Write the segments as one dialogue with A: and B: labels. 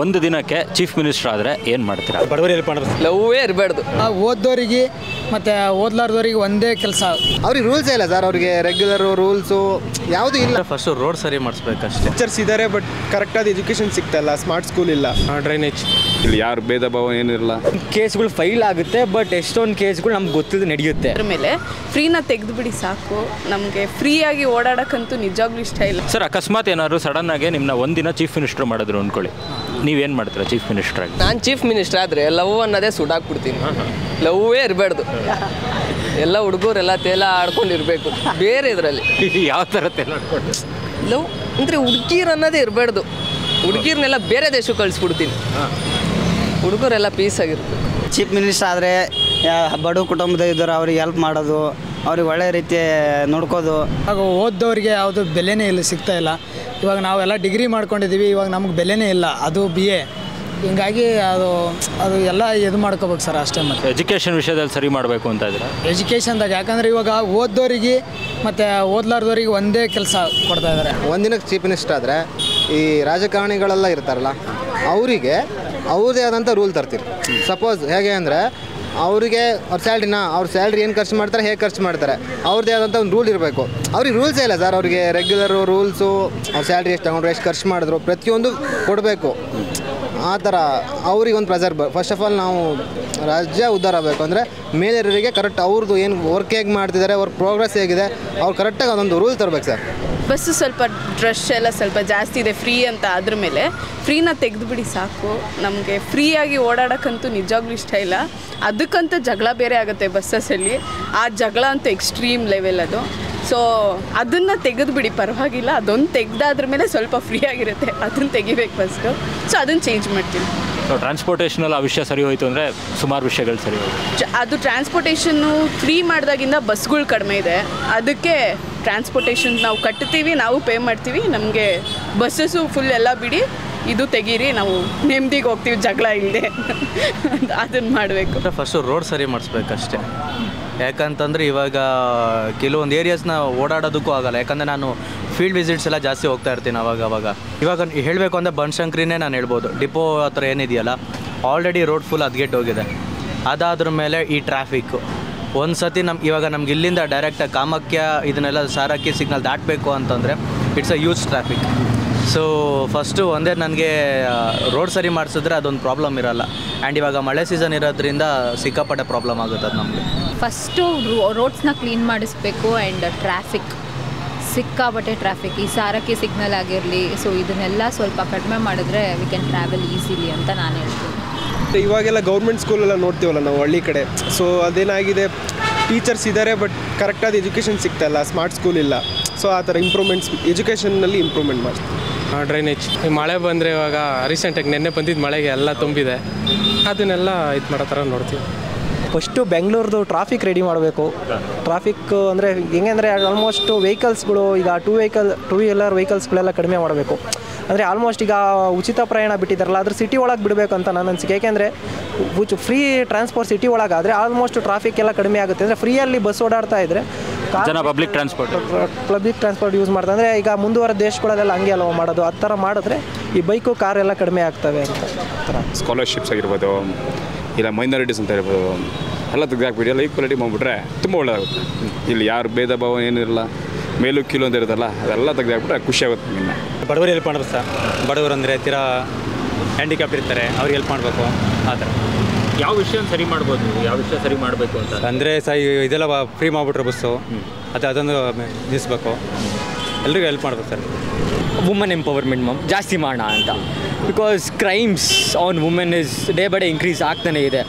A: ಒಂದು ದಿನಕ್ಕೆ chief minister ಆದರೆ ಏನು ಮಾಡ್ತೀರಾ?
B: ಬಡವರಿಗೆ ಹೆಲ್ಪ್ ಮಾಡೋದು.
C: ಲವ್ವೇ ಇರಬಾರ್ದು.
D: ಓದ್ದೋರಿಗೆ ಮತ್ತು ಓದ್ಲಾರ್ದವ್ರಿಗೆ ಒಂದೇ ಕೆಲಸ.
E: ಅವ್ರಿಗೆ ರೂಲ್ಸೇ ಇಲ್ಲ ಸರ್, ಅವ್ರಿಗೆ ರೆಗ್ಯುಲರು ರೂಲ್ಸು ಯಾವುದೂ ಇಲ್ಲ.
B: ಫಸ್ಟು ರೋಡ್ ಸರಿ ಮಾಡಿಸ್ಬೇಕಷ್ಟೇ.
F: ಟೀಚರ್ಸ್ ಇದ್ದಾರೆ ಬಟ್ ಕರೆಕ್ಟಾದ ಎಜುಕೇಷನ್ ಸಿಗ್ತಾಯಿಲ್ಲ, ಸ್ಮಾರ್ಟ್ ಸ್ಕೂಲ್ ಇಲ್ಲ, ಡ್ರೈನೇಜ್
G: ಇಲ್ಲಿ ಯಾರು ಭೇದ ಭಾವ ಏನಿರಲ್ಲ.
H: ಕೇಸ್ಗಳು ಫೈಲ್ ಆಗುತ್ತೆ, ಬಟ್ ಎಷ್ಟೊಂದು ಕೇಸ್ಗಳು ನಮ್ಗೆ ಗೊತ್ತಿದ್ದು ನಡೆಯುತ್ತೆ.
I: ಅದ್ರ ಮೇಲೆ ಫ್ರೀನ ತೆಗೆದುಬಿಡಿ ಸಾಕು. ನಮಗೆ ಫ್ರೀಯಾಗಿ ಓಡಾಡೋಕ್ಕಂತೂ ನಿಜವಾಗ್ಲೂ ಇಷ್ಟ ಇಲ್ಲ
A: ಸರ್. ಅಕಸ್ಮಾತ್ ಏನಾದ್ರು ಸಡನ್ ಆಗಿ ನಿಮ್ಮನ್ನ ಒಂದಿನ ಚೀಫ್ ಮಿನಿಸ್ಟರ್ ಮಾಡಿದ್ರು ಅಂದ್ಕೊಳ್ಳಿ, ನೀವೇನು ಮಾಡ್ತೀರಾ ಚೀಫ್ ಮಿನಿಸ್ಟರ್ ಆಗಿ?
C: ನಾನು ಚೀಫ್ ಮಿನಿಸ್ಟರ್ ಆದರೆ ಲವ್ ಅನ್ನೋದೇ ಸುಡಾಕ್ಬಿಡ್ತೀನಿ. ಲವ್ವೇ ಇರಬಾರ್ದು. ಎಲ್ಲ ಹುಡುಗರೆಲ್ಲ ತೇಲ ಆಡ್ಕೊಂಡಿರ್ಬೇಕು ಬೇರೆ ಇದರಲ್ಲಿ.
A: ಯಾವ ಥರ ತೆಲಾಡ್ಕೊಂಡು?
C: ಲವ್ ಅಂದರೆ ಹುಡುಗೀರು ಅನ್ನೋದೇ ಇರಬಾರ್ದು. ಹುಡುಗೀರನ್ನೆಲ್ಲ ಬೇರೆ ದೇಶಕ್ಕೆ ಕಳಿಸ್ಬಿಡ್ತೀನಿ. ಹುಡುಗರೆಲ್ಲ ಪೀಸ್ ಆಗಿರ್ಬೇಕು.
J: ಚೀಫ್ ಮಿನಿಸ್ಟರ್ ಆದರೆ ಬಡ ಕುಟುಂಬದ ಇದ್ದರು ಅವ್ರಿಗೆ ಹೆಲ್ಪ್ ಮಾಡೋದು, ಅವ್ರಿಗೆ ಒಳ್ಳೆ ರೀತಿ ನೋಡ್ಕೋದು.
D: ಆಗ ಓದ್ದವ್ರಿಗೆ ಯಾವುದು ಬೆಲೆನೇ ಇಲ್ಲ, ಸಿಗ್ತಾ ಇಲ್ಲ. ಇವಾಗ ನಾವೆಲ್ಲ ಡಿಗ್ರಿ ಮಾಡ್ಕೊಂಡಿದ್ದೀವಿ, ಇವಾಗ ನಮಗೆ ಬೆಲೆನೇ ಇಲ್ಲ, ಅದು BA. ಹಿಂಗಾಗಿ ಅದು ಎಲ್ಲ ಇದು ಮಾಡ್ಕೋಬೇಕು ಸರ್ ಅಷ್ಟೇ. ಮತ್ತು
A: ಎಜುಕೇಷನ್ ವಿಷಯದಲ್ಲಿ ಸರಿ ಮಾಡಬೇಕು ಅಂತ ಇದ್ರೆ
D: ಎಜುಕೇಷನ್ದಾಗ ಯಾಕಂದರೆ ಇವಾಗ ಓದ್ದೋರಿಗೆ ಮತ್ತು ಓದ್ಲಾರ್ದವ್ರಿಗೆ ಒಂದೇ ಕೆಲಸ ಕೊಡ್ತಾ ಇದ್ದಾರೆ.
E: ಒಂದಿನಕ್ಕೆ ಚೀಫ್ ಮಿನಿಸ್ಟರ್ ಆದರೆ ಈ ರಾಜಕಾರಣಿಗಳೆಲ್ಲ ಇರ್ತಾರಲ್ಲ, ಅವರಿಗೆ ಅವ್ರದ್ದೇ ಆದಂಥ ರೂಲ್ ತರ್ತೀರಿ. ಸಪೋಸ್ ಹೇಗೆ ಅಂದರೆ ಅವರಿಗೆ ಅವ್ರ ಸ್ಯಾಲ್ರಿ ಏನು ಖರ್ಚು ಮಾಡ್ತಾರೆ, ಹೇಗೆ ಖರ್ಚು ಮಾಡ್ತಾರೆ, ಅವ್ರದ್ದೇ ಆದಂಥ ಒಂದು ರೂಲ್ ಇರಬೇಕು. ಅವ್ರಿಗೆ ರೂಲ್ಸೇ ಇಲ್ಲ ಸರ್, ಅವ್ರಿಗೆ ರೆಗ್ಯುಲರು ರೂಲ್ಸು, ಅವ್ರ ಸ್ಯಾಲ್ರಿ ಎಷ್ಟು ತಗೊಂಡ್ರು, ಎಷ್ಟು ಖರ್ಚು ಮಾಡಿದ್ರು, ಪ್ರತಿಯೊಂದು ಕೊಡಬೇಕು. ಆ ಥರ ಅವ್ರಿಗೊಂದು ಪ್ರೆಸರ್. ಫಸ್ಟ್ ಆಫ್ ಆಲ್ ನಾವು ರಾಜ್ಯ ಉದ್ಧಾರ ಆಗಬೇಕು ಅಂದರೆ ಮೇಲಿರೋರಿಗೆ ಕರೆಕ್ಟ್ ಅವ್ರದ್ದು ಏನು ವರ್ಕ್ ಹೇಗೆ ಮಾಡ್ತಿದ್ದಾರೆ, ಅವ್ರ ಪ್ರೋಗ್ರೆಸ್ ಹೇಗಿದೆ, ಅವ್ರು ಕರೆಕ್ಟಾಗಿ ಅದೊಂದು ರೂಲ್ ತರಬೇಕು ಸರ್.
I: ಬಸ್ಸು ಸ್ವಲ್ಪ ರಶ್ ಎಲ್ಲ ಸ್ವಲ್ಪ ಜಾಸ್ತಿ ಇದೆ ಫ್ರೀ ಅಂತ. ಅದ್ರ ಮೇಲೆ ಫ್ರೀನ ತೆಗೆದುಬಿಡಿ ಸಾಕು. ನಮಗೆ ಫ್ರೀಯಾಗಿ ಓಡಾಡೋಕ್ಕಂತೂ ನಿಜವಾಗ್ಲೂ ಇಷ್ಟ ಇಲ್ಲ. ಅದಕ್ಕಂತ ಜಗಳ ಬೇರೆ ಆಗುತ್ತೆ ಬಸ್ಸಲ್ಲಿ. ಆ ಜಗಳ ಅಂತೂ ಎಕ್ಸ್ಟ್ರೀಮ್ ಲೆವೆಲ್ ಅದು. ಸೊ ಅದನ್ನು ತೆಗೆದುಬಿಡಿ, ಪರವಾಗಿಲ್ಲ. ಅದೊಂದು ತೆಗೆದಾದ್ರ ಮೇಲೆ ಸ್ವಲ್ಪ ಫ್ರೀ ಆಗಿರುತ್ತೆ, ಅದನ್ನು ತೆಗಿಬೇಕು ಫಸ್ಟು. ಸೊ ಅದನ್ನು ಚೇಂಜ್ ಮಾಡ್ತೀನಿ.
A: ಸೊ ಟ್ರಾನ್ಸ್ಪೋರ್ಟೇಷನಲ್ಲಿ ಆ ವಿಷಯ ಸರಿ ಹೋಯಿತು ಅಂದರೆ ಸುಮಾರು ವಿಷಯಗಳು ಸರಿ ಹೋಯಿತು.
I: ಅದು ಟ್ರಾನ್ಸ್ಪೋರ್ಟೇಷನ್ನು ಫ್ರೀ ಮಾಡಿದಾಗಿಂದ ಬಸ್ಗಳು ಕಡಿಮೆ ಇದೆ. ಅದಕ್ಕೆ ಟ್ರಾನ್ಸ್ಪೋರ್ಟೇಷನ್ ನಾವು ಕಟ್ತೀವಿ, ನಾವು ಪೇ ಮಾಡ್ತೀವಿ. ನಮಗೆ ಬಸ್ಸಸ್ಸು ಫುಲ್ ಎಲ್ಲ ಬಿಡಿ, ಇದು ತೆಗೀರಿ, ನಾವು ನೆಮ್ಮದಿಗೆ ಹೋಗ್ತೀವಿ ಜಗಳ ಇಲ್ಲದೆ. ಅದನ್ನು ಮಾಡಬೇಕು.
B: ಫಸ್ಟು ರೋಡ್ ಸರಿ ಮಾಡಿಸ್ಬೇಕಷ್ಟೇ. ಯಾಕಂತಂದರೆ ಇವಾಗ ಕೆಲವೊಂದು ಏರಿಯಾಸ್ನ ಓಡಾಡೋದಕ್ಕೂ ಆಗಲ್ಲ. ಯಾಕಂದರೆ ನಾನು ಫೀಲ್ಡ್ ವಿಸಿಟ್ಸ್ ಎಲ್ಲ ಜಾಸ್ತಿ ಹೋಗ್ತಾ ಇರ್ತೀನಿ ಅವಾಗ. ಇವಾಗ ಹೇಳಬೇಕು ಅಂದರೆ ಬನಶಂಕರಿನೇ ನಾನು ಹೇಳ್ಬೋದು. ಡಿಪೋ ಹತ್ರ ಏನಿದೆಯಲ್ಲ, ಆಲ್ರೆಡಿ ರೋಡ್ ಫುಲ್ ಹೋಗಿದೆ. ಅದಾದ್ರ ಮೇಲೆ ಈ ಟ್ರಾಫಿಕ್ಕು ಒಂದು ಸತಿ ಇವಾಗ ನಮ್ಗೆ ಇಲ್ಲಿಂದ ಡೈರೆಕ್ಟಾಗಿ ಕಾಮಾಖ್ಯ ಇದನ್ನೆಲ್ಲ ಸಾರಕ್ಕಿ ಸಿಗ್ನಲ್ ದಾಟಬೇಕು ಅಂತಂದರೆ it's a huge traffic. So first ಒಂದೇ ನನಗೆ ರೋಡ್ ಸರಿ ಮಾಡಿಸಿದ್ರೆ ಅದೊಂದು ಪ್ರಾಬ್ಲಮ್ ಇರೋಲ್ಲ. ಆ್ಯಂಡ್ ಇವಾಗ ಮಳೆ ಸೀಸನ್ ಇರೋದ್ರಿಂದ ಸಿಕ್ಕಾಪಟ್ಟೆ ಪ್ರಾಬ್ಲಮ್ ಆಗುತ್ತೆ ಅದು ನಮಗೆ.
K: ಫಸ್ಟು ರೋಡ್ಸ್ನ ಕ್ಲೀನ್ ಮಾಡಿಸ್ಬೇಕು. ಆ್ಯಂಡ್ ಸಿಕ್ಕಾಪಟ್ಟೆ ಟ್ರಾಫಿಕ್, ಈ ಸಾರಕ್ಕಿ ಸಿಗ್ನಲ್ ಆಗಿರಲಿ, ಸೊ ಇದನ್ನೆಲ್ಲ ಸ್ವಲ್ಪ ಕಡಿಮೆ ಮಾಡಿದ್ರೆ ವಿ ಕ್ಯಾನ್ ಟ್ರಾವೆಲ್ ಈಸಿಲಿ ಅಂತ ನಾನು ಹೇಳ್ತೀನಿ.
F: ಇವಾಗೆಲ್ಲ ಗೌರ್ಮೆಂಟ್ ಸ್ಕೂಲೆಲ್ಲ ನೋಡ್ತೀವಲ್ಲ ನಾವು ಹಳ್ಳಿ ಕಡೆ. ಸೊ ಅದೇನಾಗಿದೆ, ಟೀಚರ್ಸ್ ಇದ್ದಾರೆ ಬಟ್ ಕರೆಕ್ಟಾದ ಎಜುಕೇಷನ್ ಸಿಗ್ತಾಯಿಲ್ಲ, ಸ್ಮಾರ್ಟ್ ಸ್ಕೂಲ್ ಇಲ್ಲ. ಸೊ ಆ ಥರ ಎಜುಕೇಷನ್ನಲ್ಲಿ ಇಂಪ್ರೂವ್ಮೆಂಟ್ ಮಾಡ್ತೀವಿ.
L: ಡ್ರೈನೇಜ್ ಮಳೆ ಬಂದರೆ ಇವಾಗ ರೀಸೆಂಟಾಗಿ ನೆನ್ನೆ ಬಂದಿದ್ದು ಮಳೆಗೆ ಎಲ್ಲ ತುಂಬಿದೆ. ಅದನ್ನೆಲ್ಲ ಇದು ಮಾಡೋ ಥರ ನೋಡ್ತೀವಿ.
M: ಫಸ್ಟು ಬೆಂಗಳೂರ್ದು ಟ್ರಾಫಿಕ್ ರೆಡಿ ಮಾಡಬೇಕು. ಟ್ರಾಫಿಕ್ ಅಂದರೆ ಹೆಂಗೆ ಅಂದರೆ ಆಲ್ಮೋಸ್ಟು ವೆಹಿಕಲ್ಸ್ಗಳು ಈಗ ಟೂ ವೀಲರ್ ವೆಹಿಕಲ್ಸ್ಗಳೆಲ್ಲ ಕಡಿಮೆ ಮಾಡಬೇಕು. ಅಂದರೆ ಆಲ್ಮೋಸ್ಟ್ ಈಗ ಉಚಿತ ಪ್ರಯಾಣ ಬಿಟ್ಟಿದ್ದಾರಲ್ಲ, ಅದ್ರ ಸಿಟಿ ಒಳಗೆ ಬಿಡಬೇಕು ಅಂತ ನನ್ನ ಅನಿಸಿಕೆ. ಏಕೆಂದರೆ ಫ್ರೀ ಟ್ರಾನ್ಸ್ಪೋರ್ಟ್ ಸಿಟಿ ಒಳಗಾದರೆ ಆಲ್ಮೋಸ್ಟ್ ಟ್ರಾಫಿಕ್ ಎಲ್ಲ ಕಡಿಮೆ ಆಗುತ್ತೆ. ಅಂದರೆ ಫ್ರೀಯಲ್ಲಿ ಬಸ್ ಓಡಾಡ್ತಾ ಇದ್ದರೆ
A: ಜನ ಪಬ್ಲಿಕ್
M: ಟ್ರಾನ್ಸ್ಪೋರ್ಟ್ ಯೂಸ್ ಮಾಡ್ತಾರೆ. ಅಂದರೆ ಈಗ ಮುಂದುವರೆದ ದೇಶಗಳಲ್ಲೆಲ್ಲ ಹಂಗೆ ಅಲ್ವ ಮಾಡೋದು. ಆ ಥರ ಮಾಡಿದ್ರೆ ಈ ಬೈಕು ಕಾರೆಲ್ಲ ಕಡಿಮೆ ಆಗ್ತವೆ ಅಂತ.
G: ಸ್ಕಾಲರ್ಶಿಪ್ಸ್ ಆಗಿರ್ಬೋದು, ಇಲ್ಲ ಮೈನಾರಿಟೀಸ್ ಅಂತ ಇರ್ಬೋದು, ಎಲ್ಲ ತೆಗೆದಾಕ್ಬಿಟ್ಟು ಎಲ್ಲ ಈಕ್ವಾಲಿಟಿ ಮಾಡಿಬಿಟ್ರೆ ತುಂಬ ಒಳ್ಳೆಯದಾಗುತ್ತೆ. ಇಲ್ಲಿ ಯಾರು ಭೇದ ಭಾವ ಏನಿರಲ್ಲ, ಮೇಲೂ ಕೀಲು ಅಂತ ಇರುತ್ತಲ್ಲ, ಅದೆಲ್ಲ ತೆಗೆದಾಕ್ಬಿಟ್ರೆ ಖುಷಿ ಆಗುತ್ತೆ. ಇನ್ನು
B: ಬಡವರಿಗೆ ಹೆಲ್ಪ್ ಮಾಡೋದು ಸರ್. ಬಡವರು ಅಂದರೆ ತೀರಾ ಹ್ಯಾಂಡಿಕ್ಯಾಪ್ ಇರ್ತಾರೆ, ಅವ್ರಿಗೆ ಹೆಲ್ಪ್ ಮಾಡಬೇಕು. ಆ ಥರ
A: ಯಾವ ವಿಷಯ ಸರಿ ಮಾಡ್ಬೋದು, ಯಾವ ವಿಷಯ ಸರಿ ಮಾಡಬೇಕು ಅಂತ
B: ಅಂದರೆ ಇದೆಲ್ಲ ಫ್ರೀ ಮಾಡಿಬಿಟ್ರೆ ಬಸ್ಸು, ಅದೊಂದು ನಿಲ್ಲಿಸ್ಬೇಕು. ಎಲ್ರಿಗೂ ಹೆಲ್ಪ್ ಮಾಡ್ಬೇಕು ಸರ್.
H: ವುಮನ್ ಎಂಪವರ್ಮೆಂಟ್ ಜಾಸ್ತಿ ಮಾಡೋಣ ಅಂತ. Because crimes on women is day by day increase ಆಗ್ತಾನೇ ಇದೆ.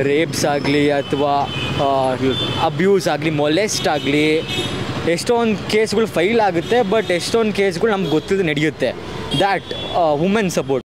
H: ರೇಪ್ಸ್ ಆಗಲಿ ಅಥವಾ ಅಬ್ಯೂಸ್ ಆಗಲಿ, ಮೊಲೆಸ್ಟ್ ಆಗಲಿ, ಎಷ್ಟೊಂದು ಕೇಸ್ಗಳು ಫೈಲ್ ಆಗುತ್ತೆ, ಬಟ್ ಎಷ್ಟೊಂದು ಕೇಸ್ಗಳು ನಮ್ಗೆ ಗೊತ್ತಿದ್ದು ನಡೆಯುತ್ತೆ. That women support